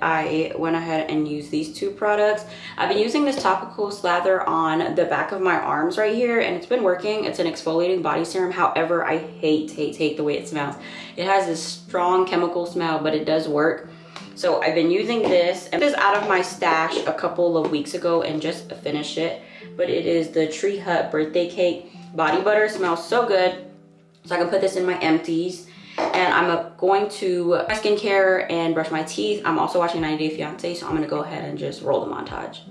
I went ahead and used these two products. I've been using this topical slather on the back of my arms right here, and it's been working. It's an exfoliating body serum. However, I hate the way it smells. It has this strong chemical smell, but it does work. So I've been using this, and this is out of my stash a couple of weeks ago and just finished it. But it is the Tree Hut birthday cake body butter. It smells so good. So I can put this in my empties. And I'm going to my skincare and brush my teeth. I'm also watching 90 Day Fiancé, so I'm gonna go ahead and just roll the montage.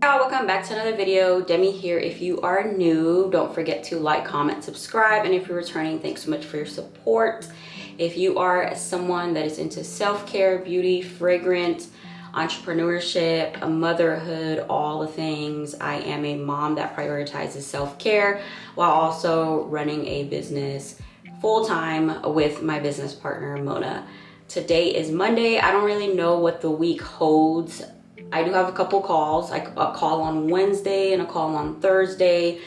Welcome back to another video. Demi here. If you are new, don't forget to like, comment, subscribe, and if you're returning, thanks so much for your support. If you are someone that is into self-care, beauty, fragrance, entrepreneurship, motherhood, all the things, I am a mom that prioritizes self-care while also running a business full-time with my business partner Mona. Today is Monday. I don't really know what the week holds. I do have a couple calls, like a call on Wednesday and a call on Thursday.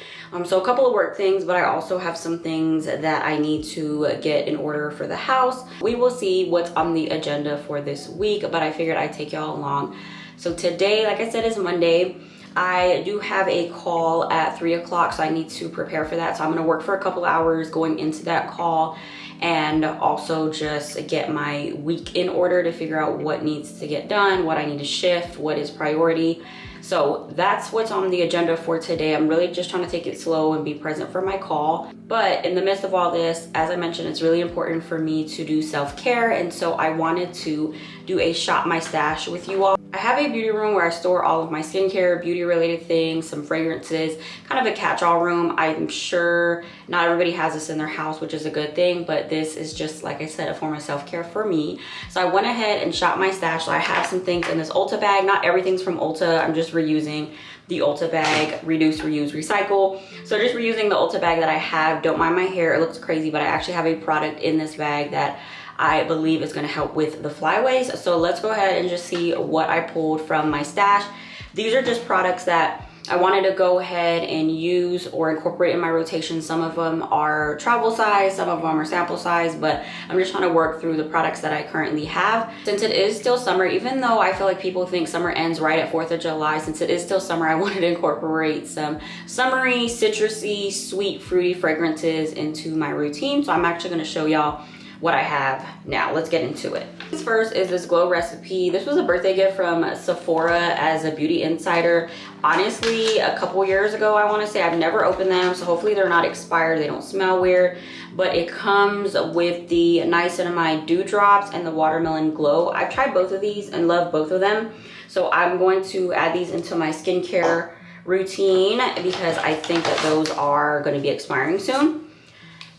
So a couple of work things, but I also have some things that I need to get in order for the house. We will see what's on the agenda for this week, but I figured I'd take y'all along. So today, like I said, is Monday. I do have a call at 3 o'clock, so I need to prepare for that. So I'm gonna work for a couple hours going into that call, and also just get my week in order to figure out what needs to get done, what I need to shift, what is priority. So that's what's on the agenda for today. I'm really just trying to take it slow and be present for my call. But in the midst of all this, as I mentioned, it's really important for me to do self-care. And so I wanted to do a shop my stash with you all. I have a beauty room where I store all of my skincare, beauty related things, some fragrances, kind of a catch-all room. I'm sure not everybody has this in their house, which is a good thing, but this is just, like I said, a form of self-care for me. So I went ahead and shopped my stash. So I have some things in this Ulta bag. Not everything's from Ulta. I'm just reusing the Ulta bag, reduce, reuse, recycle. So just reusing the Ulta bag that I have. Don't mind my hair, it looks crazy, but I actually have a product in this bag that I believe is gonna help with the flyaways. So let's go ahead and just see what I pulled from my stash. These are just products that I wanted to go ahead and use or incorporate in my rotation. Some of them are travel size, some of them are sample size, but I'm just trying to work through the products that I currently have. Since it is still summer, even though I feel like people think summer ends right at 4th of July, since it is still summer, I wanted to incorporate some summery, citrusy, sweet, fruity fragrances into my routine. So I'm actually gonna show y'all what I have now. Let's get into it. First is this glow recipe. This was a birthday gift from Sephora as a beauty insider. Honestly, a couple years ago, I want to say. I've never opened them, so hopefully they're not expired. They don't smell weird, but it comes with the niacinamide dew drops and the watermelon glow. I've tried both of these and love both of them, so I'm going to add these into my skincare routine because I think that those are going to be expiring soon.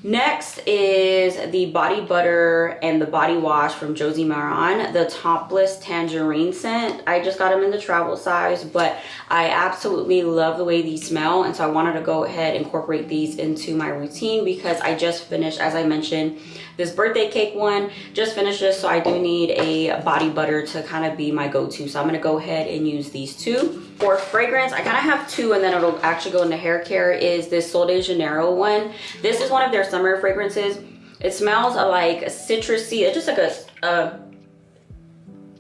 Next is the body butter and the body wash from Josie Maran, the topless tangerine scent. I just got them in the travel size, but I absolutely love the way these smell, and so I wanted to go ahead and incorporate these into my routine because I just finished, as I mentioned, this birthday cake one. Just finished this, so I do need a body butter to kind of be my go-to. So I'm gonna go ahead and use these two. For fragrance, I kind of have two, and then it'll actually go into hair care, is this Sol de Janeiro one. This is one of their summer fragrances. It smells like citrusy. It's just like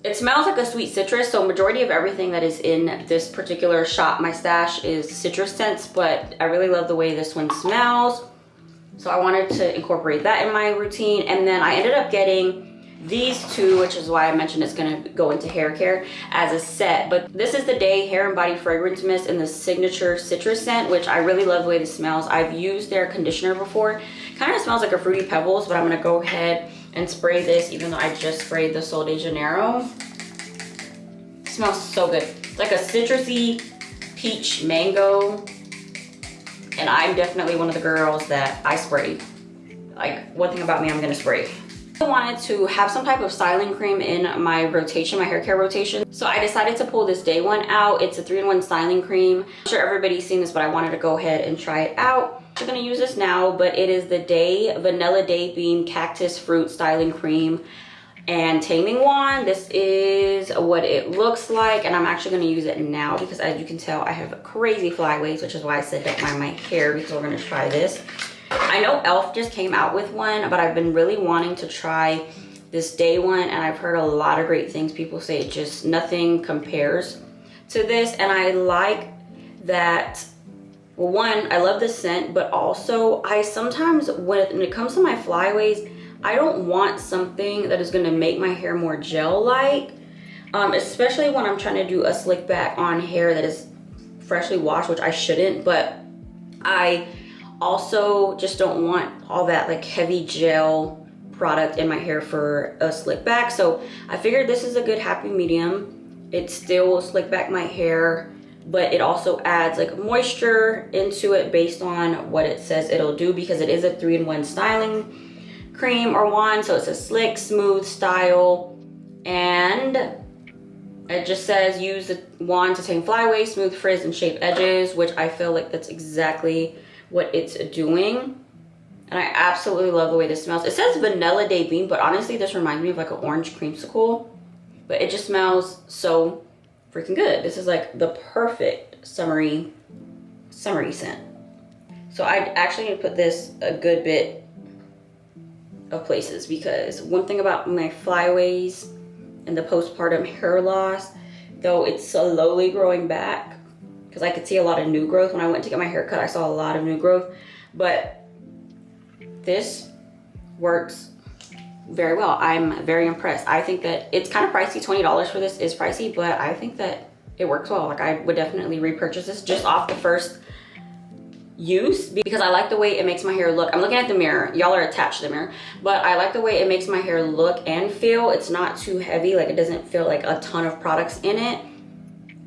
it smells like a sweet citrus. So majority of everything that is in this particular shop my stash is citrus scents, but I really love the way this one smells. So I wanted to incorporate that in my routine. And then I ended up getting these two, which is why I mentioned it's gonna go into hair care as a set. But this is the Day Hair and Body Fragrance Mist in the signature citrus scent, which I really love the way this smells. I've used their conditioner before. Kind of smells like a Fruity Pebbles, but I'm gonna go ahead and spray this, even though I just sprayed the Sol de Janeiro. It smells so good. It's like a citrusy peach mango. And I'm definitely one of the girls that I spray. Like, one thing about me, I'm gonna spray. I wanted to have some type of styling cream in my rotation, my hair care rotation. So I decided to pull this day one out. It's a 3-in-1 styling cream. I'm sure everybody's seen this, but I wanted to go ahead and try it out. I'm gonna use this now, but it is the Vanilla Day Bean Cactus Fruit Styling Cream and Taming Wand. This is what it looks like, and I'm actually gonna use it now because as you can tell, I have crazy flyaways, which is why I said don't mind my hair because we're gonna try this. I know e.l.f. just came out with one, but I've been really wanting to try this day one, and I've heard a lot of great things. People say it just nothing compares to this, and I like that. Well, one, I love the scent, but also I sometimes when it comes to my flyaways, I don't want something that is going to make my hair more gel-like, especially when I'm trying to do a slick back on hair that is freshly washed, which I shouldn't, but I also just don't want all that like heavy gel product in my hair for a slick back. So I figured this is a good happy medium. It still will slick back my hair, but it also adds like moisture into it based on what it says it'll do, because it is a 3-in-1 styling cream or wand. So it's a slick, smooth style, and it just says use the wand to tame flyaways, smooth frizz, and shape edges, which I feel like that's exactly what it's doing. And I absolutely love the way this smells. It says Vanilla Day Bean, but honestly this reminds me of like an orange creamsicle, but it just smells so freaking good. This is like the perfect summery scent. So I actually need to put this a good bit of places, because one thing about my flyaways and the postpartum hair loss, though it's slowly growing back, because I could see a lot of new growth. When I went to get my hair cut, I saw a lot of new growth, but this works very well. I'm very impressed. I think that it's kind of pricey. $20 for this is pricey, but I think that it works well. Like I would definitely repurchase this just off the first use, because I like the way it makes my hair look. I'm looking at the mirror. Y'all are attached to the mirror, but I like the way it makes my hair look and feel. It's not too heavy. Like it doesn't feel like a ton of products in it,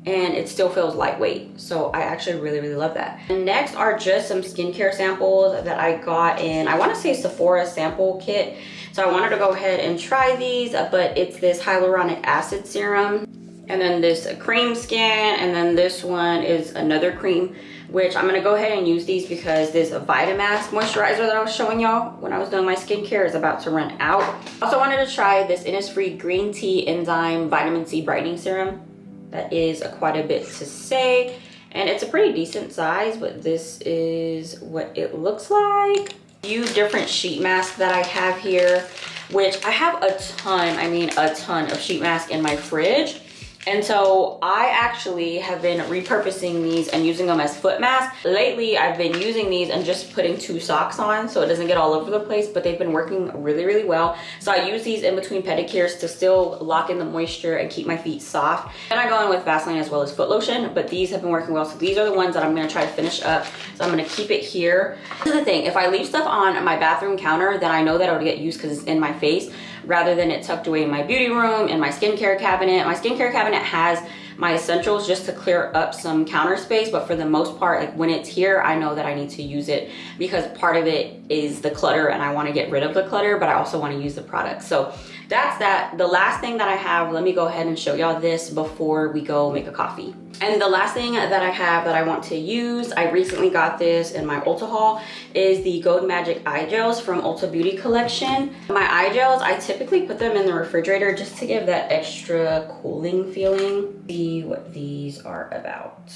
and it still feels lightweight. So I actually really love that. And next are just some skincare samples that I got in, I want to say Sephora sample kit. So I wanted to go ahead and try these, but it's this hyaluronic acid serum, and then this cream skin, and then this one is another cream, which I'm gonna go ahead and use these because this Vitamask moisturizer that I was showing y'all when I was doing my skincare is about to run out. Also wanted to try this Innisfree Green Tea Enzyme Vitamin C Brightening Serum. That is quite a bit to say, and it's a pretty decent size, but this is what it looks like. A few different sheet masks that I have here, which I have a ton, I mean a ton of sheet masks in my fridge. And so I actually have been repurposing these and using them as foot masks. Lately, I've been using these and just putting 2 socks on so it doesn't get all over the place, but they've been working really well. So I use these in between pedicures to still lock in the moisture and keep my feet soft. Then I go in with Vaseline as well as foot lotion, but these have been working well. So these are the ones that I'm gonna try to finish up. So I'm gonna keep it here. This is the thing, if I leave stuff on my bathroom counter, then I know that it'll get used because it's in my face, rather than it tucked away in my beauty room, in my skincare cabinet. My skincare cabinet has my essentials just to clear up some counter space, but for the most part, like when it's here, I know that I need to use it because part of it is the clutter and I want to get rid of the clutter, but I also want to use the product. So that's that. The last thing that I have, let me go ahead and show y'all this before we go make a coffee. And the last thing that I have that I want to use, I recently got this in my Ulta haul, is the Gold Magic Eye Gels from Ulta Beauty Collection. My eye gels, I typically put them in the refrigerator just to give that extra cooling feeling. See what these are about.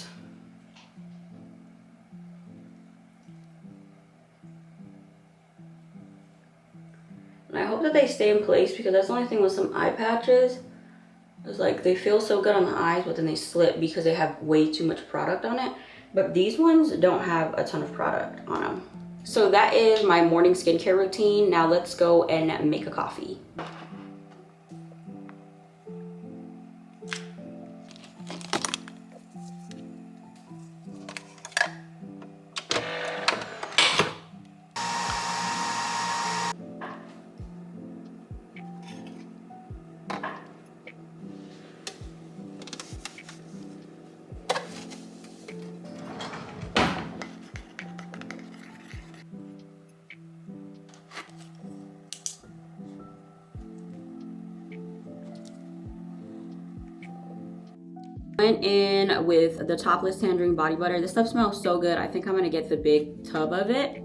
And I hope that they stay in place, because that's the only thing with some eye patches. It's like they feel so good on the eyes, but then they slip because they have way too much product on it. But these ones don't have a ton of product on them. So that is my morning skincare routine. Now let's go and make a coffee. Went in with the Topless Tangerine Body Butter. This stuff smells so good. I think I'm gonna get the big tub of it.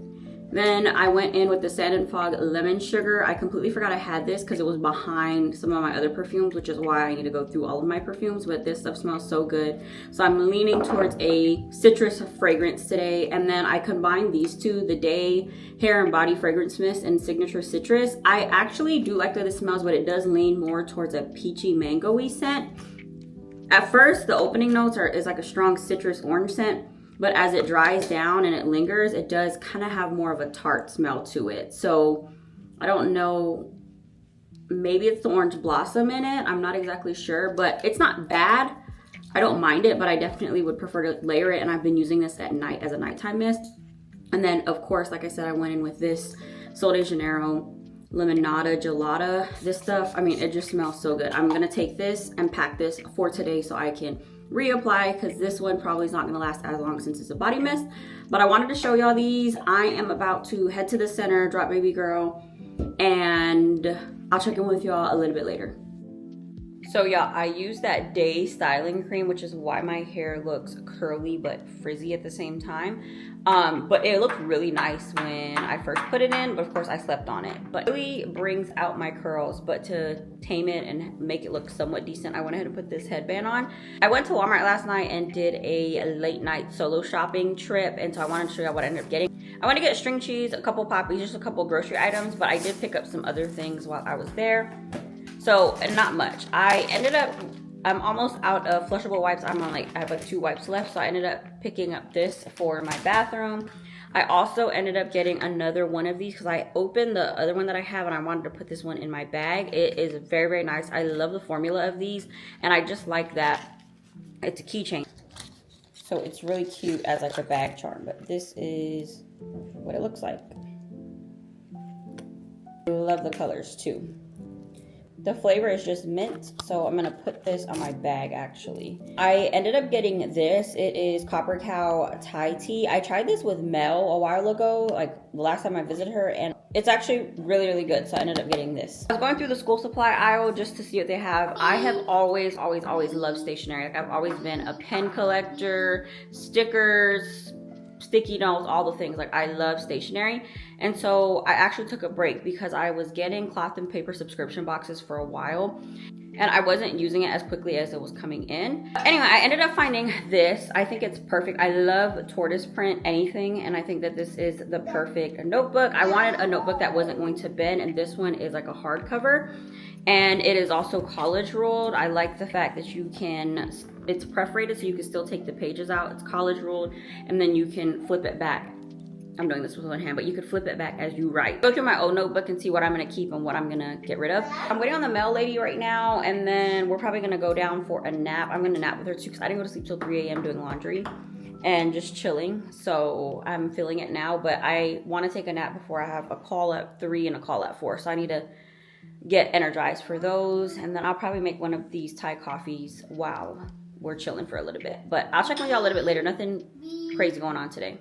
Then I went in with the Sand and Fog Lemon Sugar. I completely forgot I had this because it was behind some of my other perfumes, which is why I need to go through all of my perfumes, but this stuff smells so good. So I'm leaning towards a citrus fragrance today. And then I combined these two, the Day Hair and Body Fragrance Mist and Signature Citrus. I actually do like that it smells, but it does lean more towards a peachy mango-y scent. At first, the opening notes is like a strong citrus orange scent. But as it dries down and it lingers, it does kind of have more of a tart smell to it. So I don't know, maybe it's the orange blossom in it. I'm not exactly sure, but it's not bad. I don't mind it, but I definitely would prefer to layer it. And I've been using this at night as a nighttime mist. And then of course, like I said, I went in with this Sol de Janeiro Limonada Gelada. This stuff, I mean, it just smells so good. I'm gonna take this and pack this for today so I can reapply, because this one probably is not going to last as long since it's a body mist. But I wanted to show y'all these. I am about to head to the center, drop baby girl, and I'll check in with y'all a little bit later. So y'all, I use that Day styling cream, which is why my hair looks curly but frizzy at the same time. But it looked really nice when I first put it in, but of course I slept on it. But it really brings out my curls, but to tame it and make it look somewhat decent, I went ahead and put this headband on. I went to Walmart last night and did a late night solo shopping trip, and so I wanted to show y'all what I ended up getting. I went to get string cheese, a couple poppies, just a couple grocery items, but I did pick up some other things while I was there. So not much. I'm almost out of flushable wipes. I have like 2 wipes left. So I ended up picking up this for my bathroom. I also ended up getting another one of these because I opened the other one that I have and I wanted to put this one in my bag. It is very, very nice. I love the formula of these, and I just like that it's a keychain. So it's really cute as like a bag charm, but this is what it looks like. I love the colors too. The flavor is just mint, so I'm gonna put this on my bag actually. I ended up getting this. It is Copper Cow Thai tea. I tried this with Mel a while ago, like the last time I visited her, and it's actually really, really good, so I ended up getting this. I was going through the school supply aisle just to see what they have. I have always loved stationery. Like I've always been a pen collector, stickers, sticky notes, all the things. Like I love stationery. And so I actually took a break because I was getting cloth and paper subscription boxes for a while and I wasn't using it as quickly as it was coming in. Anyway, I ended up finding this. I think it's perfect. I love tortoise print anything, and I think that this is the perfect notebook. I wanted a notebook that wasn't going to bend, and this one is like a hardcover, and it is also college ruled. I like the fact that you can, it's perforated so you can still take the pages out. It's college ruled, and then you can flip it back. I'm doing this with one hand, but you could flip it back as you write. Go through my old notebook and see what I'm gonna keep and what I'm gonna get rid of. I'm waiting on the mail lady right now, and then we're probably gonna go down for a nap. I'm gonna nap with her too, because I didn't go to sleep till 3 a.m. doing laundry and just chilling. So I'm feeling it now, but I wanna take a nap before I have a call at 3 and a call at 4. So I need to get energized for those, and then I'll probably make one of these Thai coffees while we're chilling for a little bit. But I'll check with y'all a little bit later. Nothing crazy going on today.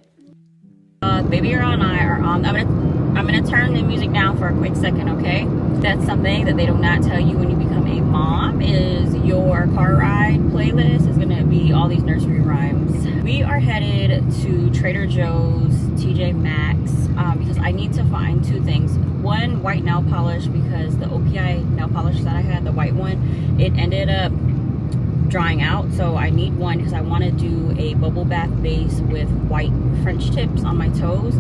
Baby girl and I are on. I'm gonna turn the music down for a quick second, okay? That's something that they do not tell you when you become a mom, is your car ride playlist is gonna be all these nursery rhymes. We are headed to Trader Joe's, TJ Maxx, because I need to find 2 things. One, white nail polish, because the OPI nail polish that I had, the white one, it ended up drying out, so I need one because I want to do a bubble bath base with white French tips on my toes.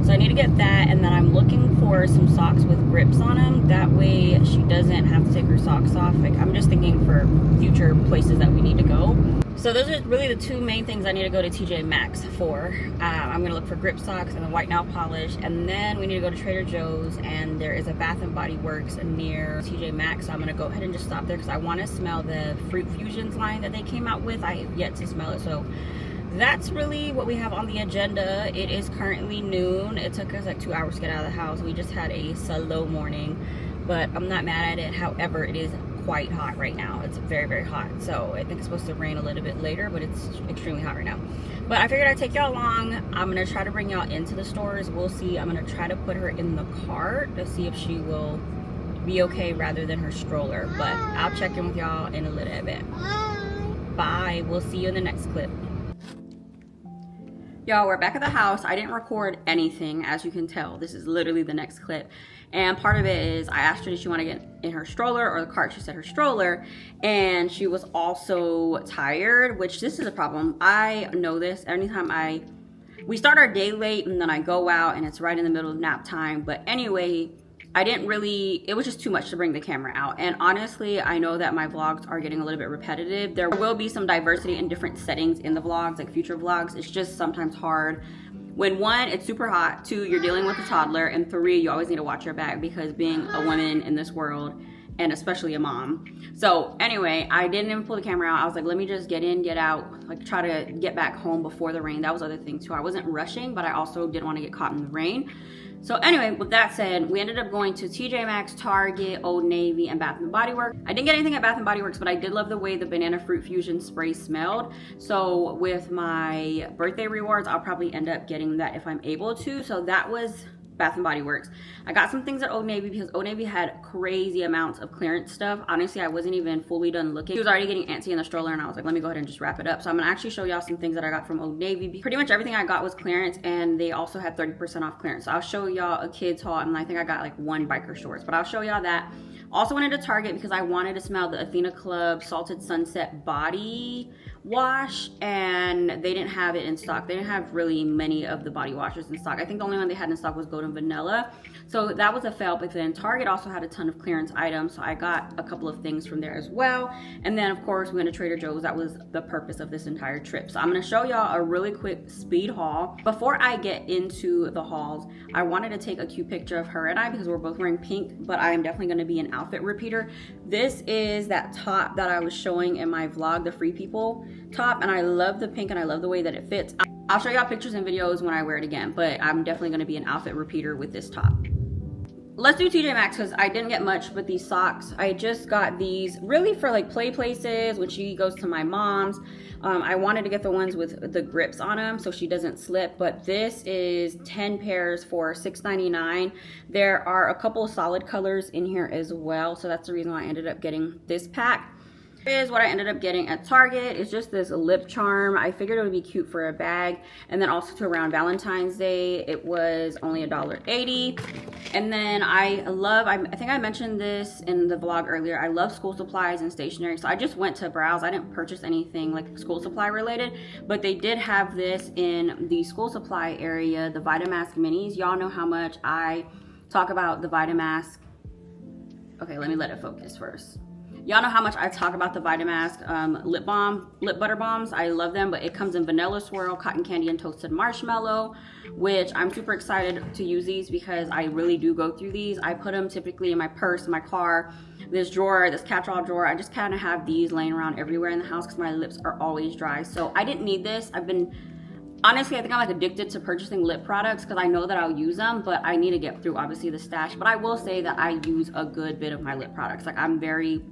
So I need to get that, and then I'm looking for some socks with grips on them. That way she doesn't have to take her socks off. Like, I'm just thinking for future places that we need to go. So those are really the 2 main things I need to go to TJ Maxx for. I'm gonna look for grip socks and the white nail polish, and then we need to go to Trader Joe's, and there is a Bath and Body Works near TJ Maxx, so I'm gonna go ahead and just stop there because I want to smell the Fruit Fusions line that they came out with. I have yet to smell it, so that's really what we have on the agenda. It is currently noon. It took us like 2 hours to get out of the house. We just had a slow morning, but I'm not mad at it. However, it is quite hot right now. It's very, very hot. So I think it's supposed to rain a little bit later, but it's extremely hot right now. But I figured I'd take y'all along. I'm gonna try to bring y'all into the stores. We'll see. I'm gonna try to put her in the cart to see if she will be okay rather than her stroller. But I'll check in with y'all in a little bit. Bye. We'll see you in the next clip. Y'all, we're back at the house. I didn't record anything, as you can tell. This is literally the next clip. And part of it is I asked her, did she want to get in her stroller or the cart? She said her stroller. And she was also tired, which this is a problem. I know this. Anytime we start our day late and then I go out and it's right in the middle of nap time. But anyway, it was just too much to bring the camera out. And honestly, I know that my vlogs are getting a little bit repetitive. There will be some diversity in different settings in the vlogs, like future vlogs. It's just sometimes hard. When 1, it's super hot, 2, you're dealing with a toddler, and 3, you always need to watch your back because being a woman in this world, and especially a mom. So anyway, I didn't even pull the camera out. I was like, let me just get in, get out, like try to get back home before the rain. That was the other thing too. I wasn't rushing, but I also didn't want to get caught in the rain. So anyway, with that said, we ended up going to TJ Maxx, Target, Old Navy, and Bath & Body Works. I didn't get anything at Bath & Body Works, but I did love the way the Banana Fruit Fusion spray smelled. So with my birthday rewards, I'll probably end up getting that if I'm able to. So that was Bath & Body Works. I got some things at Old Navy because Old Navy had crazy amounts of clearance stuff. Honestly, I wasn't even fully done looking. She was already getting antsy in the stroller and I was like, let me go ahead and just wrap it up. So I'm gonna actually show y'all some things that I got from Old Navy. Pretty much everything I got was clearance, and they also had 30% off clearance. So I'll show y'all a kids haul, and I think I got like 1 biker shorts, but I'll show y'all that. Also went into Target because I wanted to smell the Athena Club Salted Sunset body wash, and they didn't have it in stock. They didn't have really many of the body washes in stock. I think the only one they had in stock was Golden Vanilla. So that was a fail, but then Target also had a ton of clearance items, so I got a couple of things from there as well. And then of course we went to Trader Joe's. That was the purpose of this entire trip. So I'm gonna show y'all a really quick speed haul. Before I get into the hauls, I wanted to take a cute picture of her and I because we're both wearing pink, but I am definitely gonna be an outfit repeater. This is that top that I was showing in my vlog, the Free People top, and I love the pink and I love the way that it fits. I'll show y'all pictures and videos when I wear it again, but I'm definitely gonna be an outfit repeater with this top. Let's do TJ Maxx because I didn't get much with these socks. I just got these really for like play places when she goes to my mom's. I wanted to get the ones with the grips on them so she doesn't slip, but this is 10 pairs for $6.99. There are a couple of solid colors in here as well, so that's the reason why I ended up getting this pack. Is what I ended up getting at Target. It's just this lip charm. I figured it would be cute for a bag, and then also to around Valentine's Day it was only $1.80. And then I think I mentioned this in the vlog earlier, I love school supplies and stationery, so I just went to browse. I didn't purchase anything like school supply related, but they did have this in the school supply area, the Vitamask minis. Y'all know how much I talk about the Vitamask. Okay, let me let it focus first. Y'all know how much I talk about the Vitamask lip butter bombs. I love them, but it comes in vanilla swirl, cotton candy, and toasted marshmallow, which I'm super excited to use these because I really do go through these. I put them typically in my purse, my car, this drawer, this catch-all drawer. I just kind of have these laying around everywhere in the house because my lips are always dry. So I didn't need this. Honestly, I think I'm like addicted to purchasing lip products because I know that I'll use them, but I need to get through obviously the stash. But I will say that I use a good bit of my lip products. Like I'm very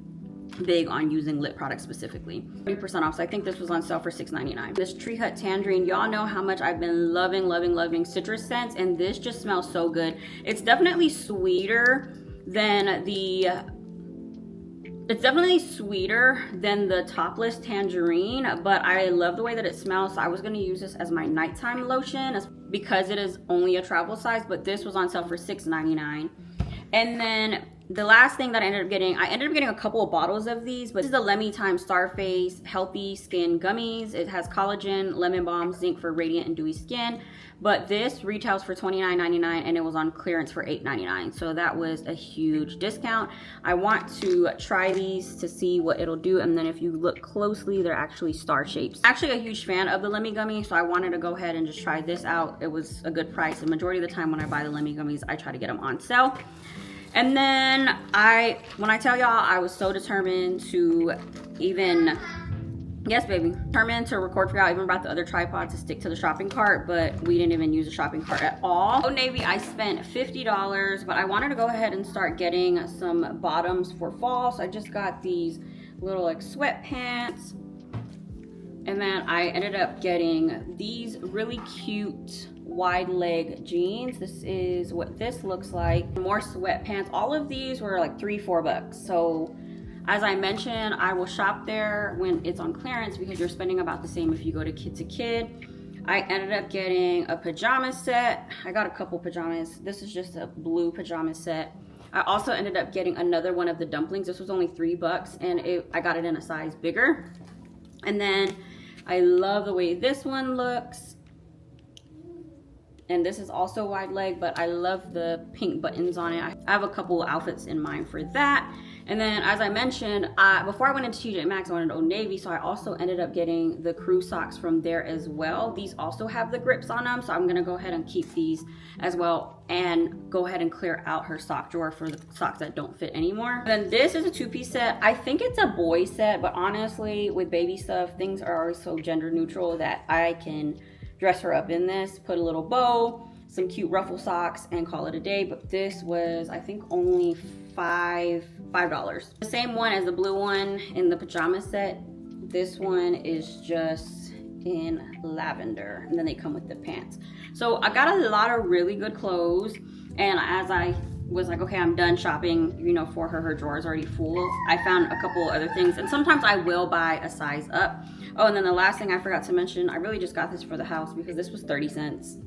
big on using lip products specifically. 30% off, so I think this was on sale for $6.99. This Tree Hut Tangerine, y'all know how much I've been loving citrus scents, and this just smells so good. It's definitely sweeter than the Topless Tangerine, but I love the way that it smells, so I was going to use this as my nighttime lotion because it is only a travel size, but this was on sale for $6.99. And then the last thing that I ended up getting a couple of bottles of these, but this is the Lemmy Time Starface Healthy Skin Gummies. It has collagen, lemon balm, zinc for radiant and dewy skin. But this retails for $29.99 and it was on clearance for $8.99. So that was a huge discount. I want to try these to see what it'll do. And then if you look closely, they're actually star shapes. Actually a huge fan of the Lemmy Gummy, so I wanted to go ahead and just try this out. It was a good price. The majority of the time when I buy the Lemmy Gummies, I try to get them on sale. And then when I tell y'all, I was so determined to determined to record for y'all. I even brought the other tripod to stick to the shopping cart, but we didn't even use the shopping cart at all. Old Navy, I spent $50, but I wanted to go ahead and start getting some bottoms for fall. So I just got these little like sweatpants. And then I ended up getting these really cute wide leg jeans. This is what this looks like. More sweatpants. All of these were like $3-4. So As I mentioned, I will shop there when it's on clearance because you're spending about the same if you go to kid. I ended up getting a pajama set. I got a couple pajamas. This is just a blue pajama set. I also ended up getting another one of the dumplings. This was only $3 and I got it in a size bigger. And then I love the way this one looks. And this is also wide leg, but I love the pink buttons on it. I have a couple outfits in mind for that. And then, as I mentioned, before I went into TJ Maxx, I wanted Old Navy, so I also ended up getting the crew socks from there as well. These also have the grips on them, so I'm gonna go ahead and keep these as well and go ahead and clear out her sock drawer for the socks that don't fit anymore. Then this is a two-piece set. I think it's a boy set, but honestly, with baby stuff, things are always so gender neutral that I can dress her up in this, put a little bow, some cute ruffle socks, and call it a day. But this was, I think, only $5. The same one as the blue one in the pajama set. This one is just in lavender, and then they come with the pants. So I got a lot of really good clothes, and as I was like, okay, I'm done shopping, you know, for her. Her drawer is already full. I found a couple other things, and sometimes I will buy a size up. Oh, and then the last thing I forgot to mention, I really just got this for the house because this was 30 cents.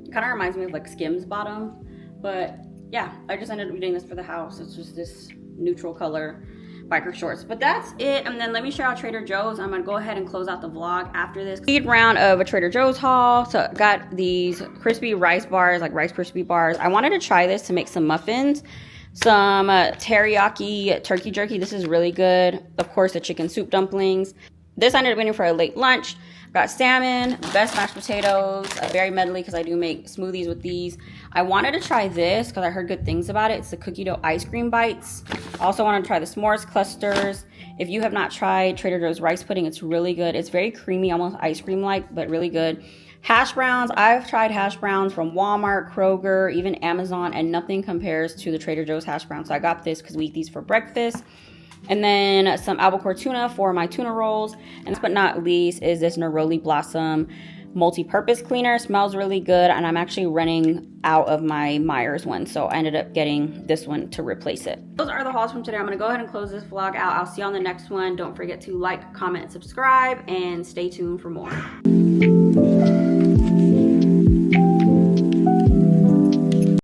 It kind of reminds me of like Skims bottom, but yeah, I just ended up getting this for the house. It's just this neutral color biker shorts, but that's it. And then let me show out Trader Joe's. I'm gonna go ahead and close out the vlog after this. Lead round of a Trader Joe's haul. So I got these crispy rice bars, like Rice Krispie bars. I wanted to try this to make some muffins. Some teriyaki turkey jerky. This is really good. Of course, the chicken soup dumplings. This I ended up getting for a late lunch. Got salmon, best mashed potatoes, very medley because I do make smoothies with these. I wanted to try this because I heard good things about it. It's the cookie dough ice cream bites. Also wanted to try the s'mores clusters. If you have not tried Trader Joe's rice pudding, it's really good. It's very creamy, almost ice cream-like, but really good. Hash browns. I've tried hash browns from Walmart, Kroger, even Amazon, and nothing compares to the Trader Joe's hash browns. So I got this because we eat these for breakfast. And then some albacore tuna for my tuna rolls. And last but not least is this Neroli Blossom multi-purpose cleaner. Smells really good, and I'm actually running out of my Myers one, so I ended up getting this one to replace it. Those are the hauls from today. I'm gonna go ahead and close this vlog out. I'll see you on the next one. Don't forget to like, comment, subscribe, and stay tuned for more.